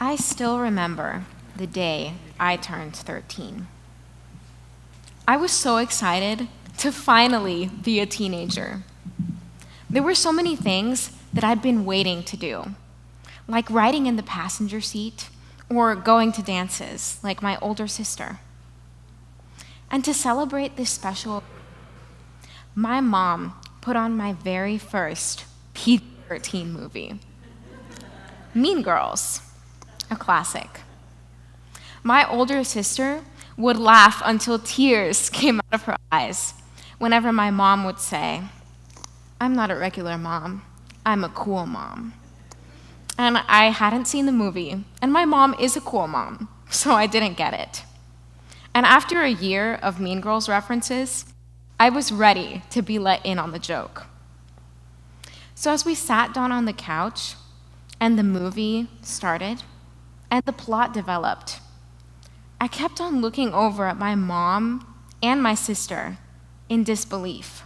I still remember the day I turned 13. I was so excited to finally be a teenager. There were so many things that I'd been waiting to do, like riding in the passenger seat or going to dances like my older sister. And to celebrate this special, my mom put on my very first PG-13 movie, Mean Girls, a classic. My older sister would laugh until tears came out of her eyes whenever my mom would say, "I'm not a regular mom, I'm a cool mom." And I hadn't seen the movie, and my mom is a cool mom, so I didn't get it. And after a year of Mean Girls references, I was ready to be let in on the joke. So as we sat down on the couch, and the movie started, and the plot developed, I kept on looking over at my mom and my sister in disbelief.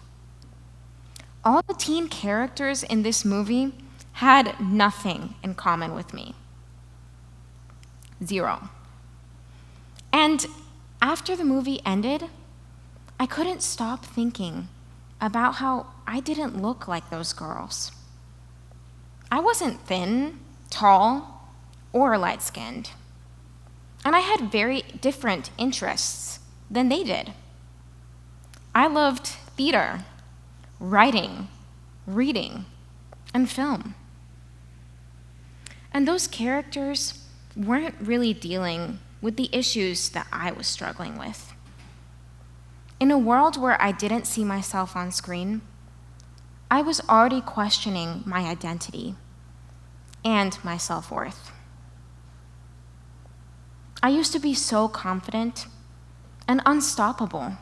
All the teen characters in this movie had nothing in common with me. Zero. And after the movie ended, I couldn't stop thinking about how I didn't look like those girls. I wasn't thin, tall, or light-skinned. And I had very different interests than they did. I loved theater, writing, reading, and film. And those characters weren't really dealing with the issues that I was struggling with. In a world where I didn't see myself on screen, I was already questioning my identity and my self-worth. I used to be so confident and unstoppable.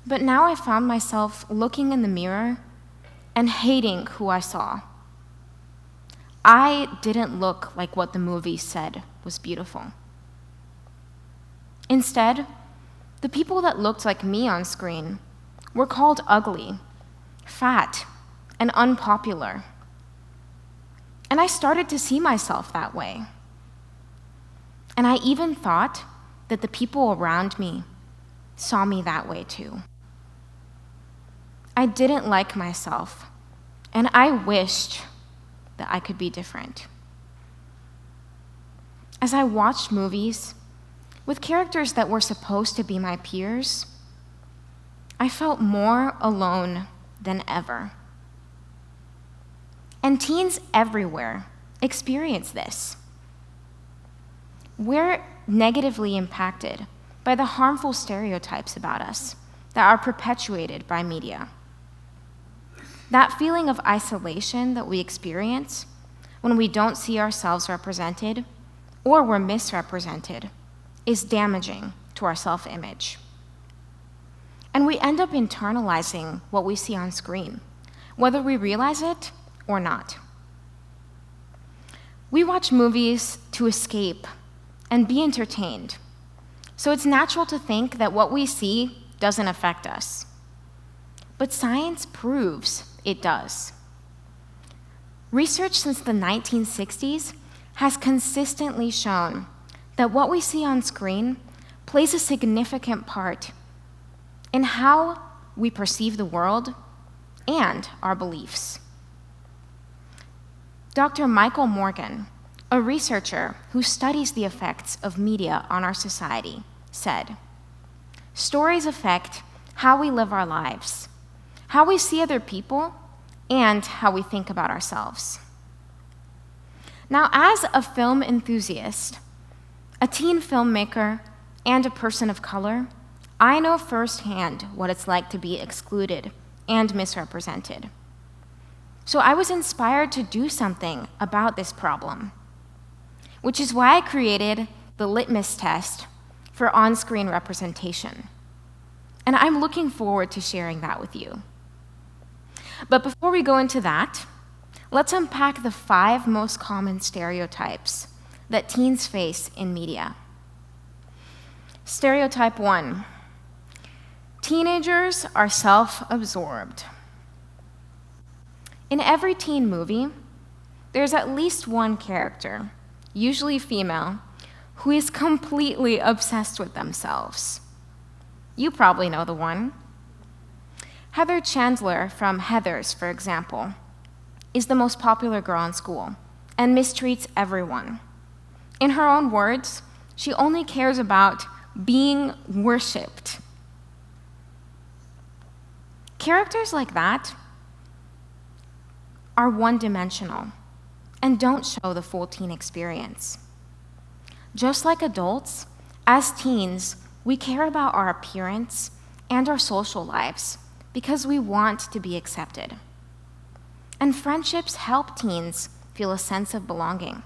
But now I found myself looking in the mirror and hating who I saw. I didn't look like what the movie said was beautiful. Instead, the people that looked like me on screen were called ugly, fat, and unpopular. And I started to see myself that way. And I even thought that the people around me saw me that way too. I didn't like myself, and I wished that I could be different. As I watched movies with characters that were supposed to be my peers, I felt more alone than ever. And teens everywhere experience this. We're negatively impacted by the harmful stereotypes about us that are perpetuated by media. That feeling of isolation that we experience when we don't see ourselves represented or we're misrepresented is damaging to our self-image. And we end up internalizing what we see on screen, whether we realize it or not. We watch movies to escape and be entertained, so it's natural to think that what we see doesn't affect us. But science proves it does. Research since the 1960s has consistently shown that what we see on screen plays a significant part in how we perceive the world and our beliefs. Dr. Michael Morgan, a researcher who studies the effects of media on our society, said, "Stories affect how we live our lives, how we see other people, and how we think about ourselves." Now, as a film enthusiast, a teen filmmaker, and a person of color, I know firsthand what it's like to be excluded and misrepresented. So I was inspired to do something about this problem, which is why I created the Litmus Test for on-screen representation. And I'm looking forward to sharing that with you. But before we go into that, let's unpack the 5 most common stereotypes that teens face in media. Stereotype 1, teenagers are self-absorbed. In every teen movie, there's at least one character, usually female, who is completely obsessed with themselves. You probably know the one. Heather Chandler from Heathers, for example, is the most popular girl in school and mistreats everyone. In her own words, she only cares about being worshipped. Characters like that are one-dimensional and don't show the full teen experience. Just like adults, as teens, we care about our appearance and our social lives because we want to be accepted. And friendships help teens feel a sense of belonging.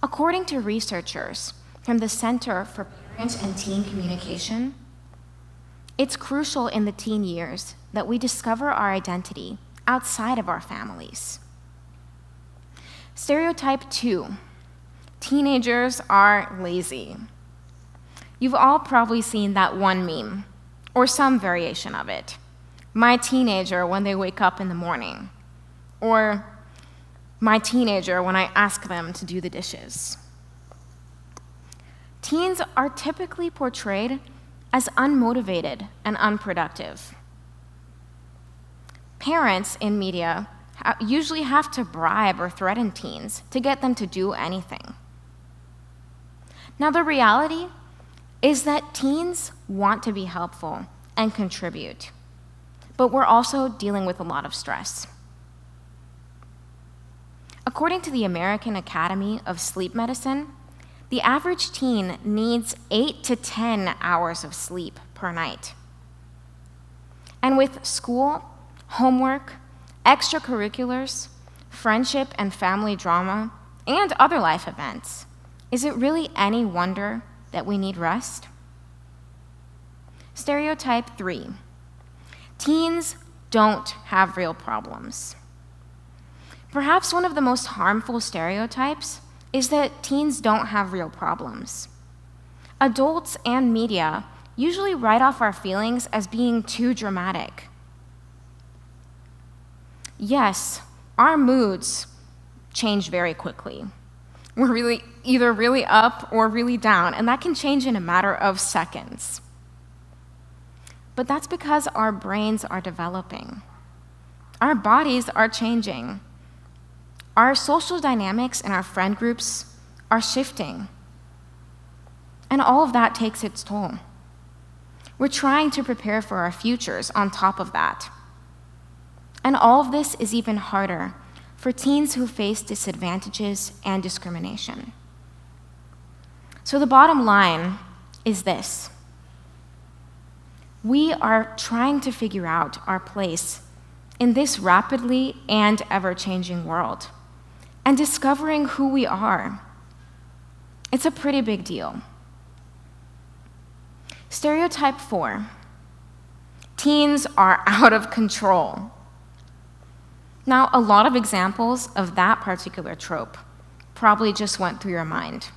According to researchers from the Center for Parent and Teen Communication, it's crucial in the teen years that we discover our identity outside of our families. Stereotype 2, teenagers are lazy. You've all probably seen that one meme, or some variation of it. My teenager when they wake up in the morning, or my teenager when I ask them to do the dishes. Teens are typically portrayed as unmotivated and unproductive. Parents in media usually have to bribe or threaten teens to get them to do anything. Now, the reality is that teens want to be helpful and contribute, but we're also dealing with a lot of stress. According to the American Academy of Sleep Medicine, the average teen needs 8 to 10 hours of sleep per night. And with school, homework, extracurriculars, friendship and family drama, and other life events, is it really any wonder that we need rest? Stereotype 3, teens don't have real problems. Perhaps one of the most harmful stereotypes is that teens don't have real problems. Adults and media usually write off our feelings as being too dramatic. Yes, our moods change very quickly. We're either really up or really down, and that can change in a matter of seconds. But that's because our brains are developing. Our bodies are changing. Our social dynamics and our friend groups are shifting. And all of that takes its toll. We're trying to prepare for our futures on top of that. And all of this is even harder for teens who face disadvantages and discrimination. So the bottom line is this. We are trying to figure out our place in this rapidly and ever-changing world and discovering who we are. It's a pretty big deal. Stereotype 4, teens are out of control. Now, a lot of examples of that particular trope probably just went through your mind.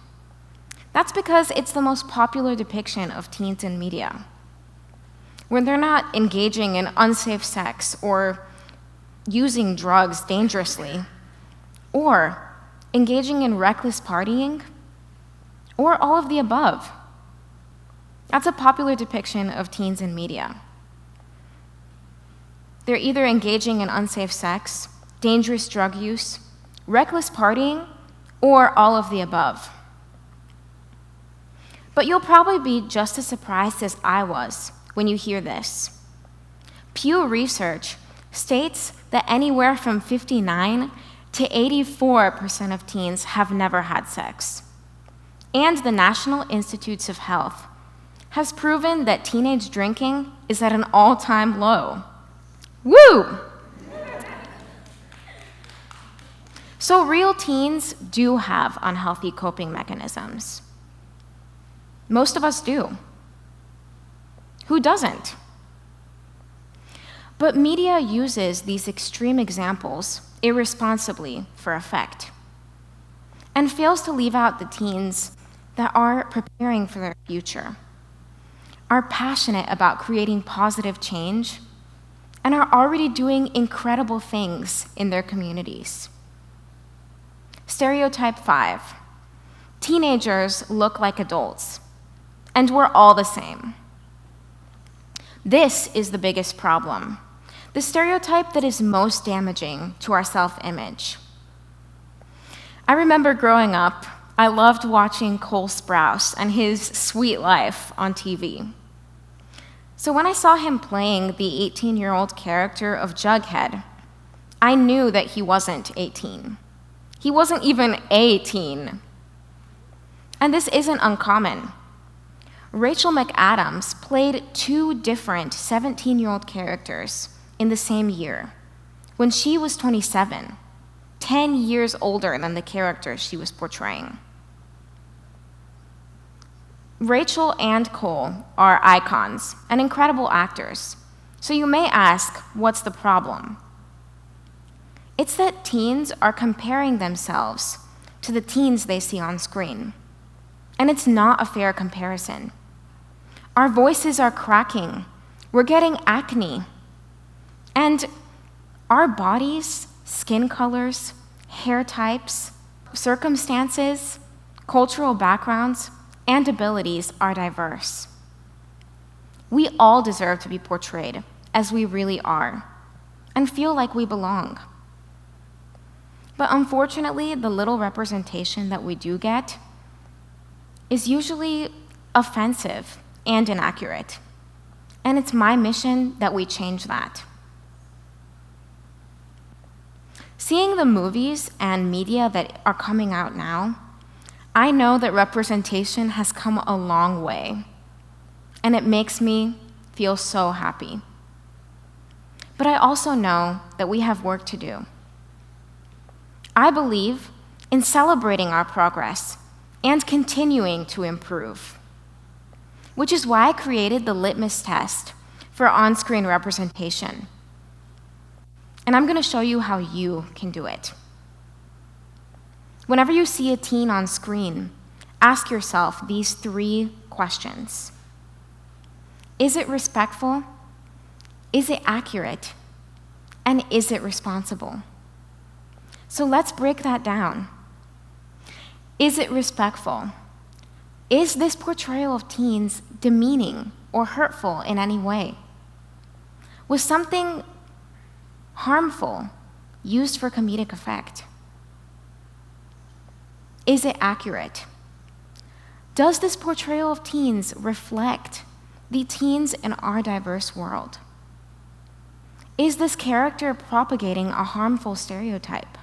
That's because it's the most popular depiction of teens in media. When they're not engaging in unsafe sex or using drugs dangerously, or engaging in reckless partying, or all of the above. That's a popular depiction of teens in media. They're either engaging in unsafe sex, dangerous drug use, reckless partying, or all of the above. But you'll probably be just as surprised as I was when you hear this. Pew Research states that anywhere from 59 to 84% of teens have never had sex. And the National Institutes of Health has proven that teenage drinking is at an all-time low. Woo! So real teens do have unhealthy coping mechanisms. Most of us do. Who doesn't? But media uses these extreme examples irresponsibly for effect and fails to leave out the teens that are preparing for their future, are passionate about creating positive change, and are already doing incredible things in their communities. Stereotype 5. Teenagers look like adults, and we're all the same. This is the biggest problem, the stereotype that is most damaging to our self-image. I remember growing up, I loved watching Cole Sprouse and his sweet life on TV. So when I saw him playing the 18-year-old character of Jughead, I knew that he wasn't 18. He wasn't even a teen. And this isn't uncommon. Rachel McAdams played 2 different 17-year-old characters in the same year, when she was 27, 10 years older than the character she was portraying. Rachel and Cole are icons and incredible actors, so you may ask, what's the problem? It's that teens are comparing themselves to the teens they see on screen. And it's not a fair comparison. Our voices are cracking. We're getting acne. And our bodies, skin colors, hair types, circumstances, cultural backgrounds, and abilities are diverse. We all deserve to be portrayed as we really are and feel like we belong. But unfortunately, the little representation that we do get is usually offensive and inaccurate. And it's my mission that we change that. Seeing the movies and media that are coming out now, I know that representation has come a long way, and it makes me feel so happy. But I also know that we have work to do. I believe in celebrating our progress and continuing to improve, which is why I created the Litmus Test for on-screen representation. And I'm going to show you how you can do it. Whenever you see a teen on screen, ask yourself these 3 questions. Is it respectful? Is it accurate? And is it responsible? So let's break that down. Is it respectful? Is this portrayal of teens demeaning or hurtful in any way? Was something harmful used for comedic effect? Is it accurate? Does this portrayal of teens reflect the teens in our diverse world? Is this character propagating a harmful stereotype?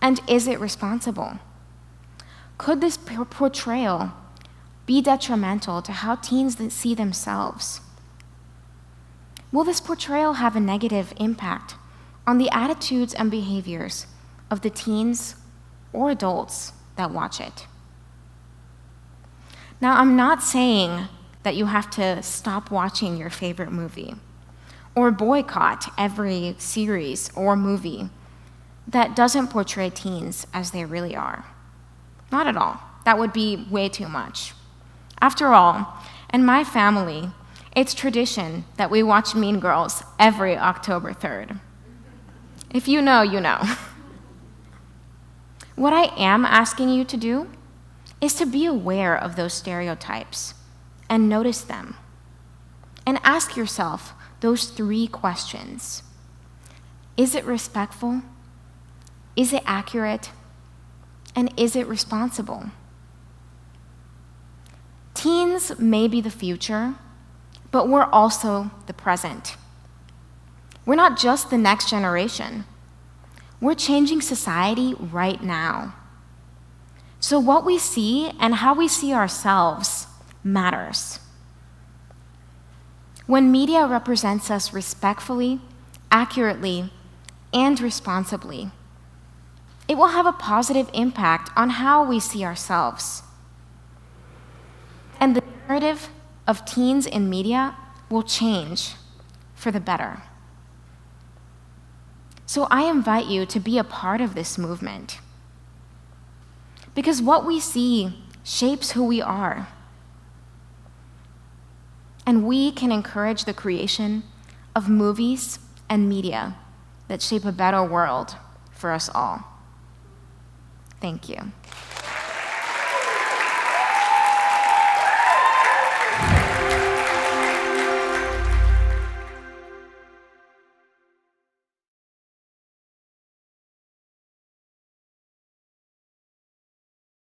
And is it responsible? Could this portrayal be detrimental to how teens see themselves? Will this portrayal have a negative impact on the attitudes and behaviors of the teens or adults that watch it? Now, I'm not saying that you have to stop watching your favorite movie or boycott every series or movie that doesn't portray teens as they really are. Not at all. That would be way too much. After all, in my family, it's tradition that we watch Mean Girls every October 3rd. If you know, you know. What I am asking you to do is to be aware of those stereotypes and notice them. And ask yourself those 3 questions. Is it respectful? Is it accurate? And is it responsible? Teens may be the future, but we're also the present. We're not just the next generation. We're changing society right now. So what we see and how we see ourselves matters. When media represents us respectfully, accurately, and responsibly, it will have a positive impact on how we see ourselves. And the narrative of teens in media will change for the better. So I invite you to be a part of this movement. Because what we see shapes who we are. And we can encourage the creation of movies and media that shape a better world for us all. Thank you.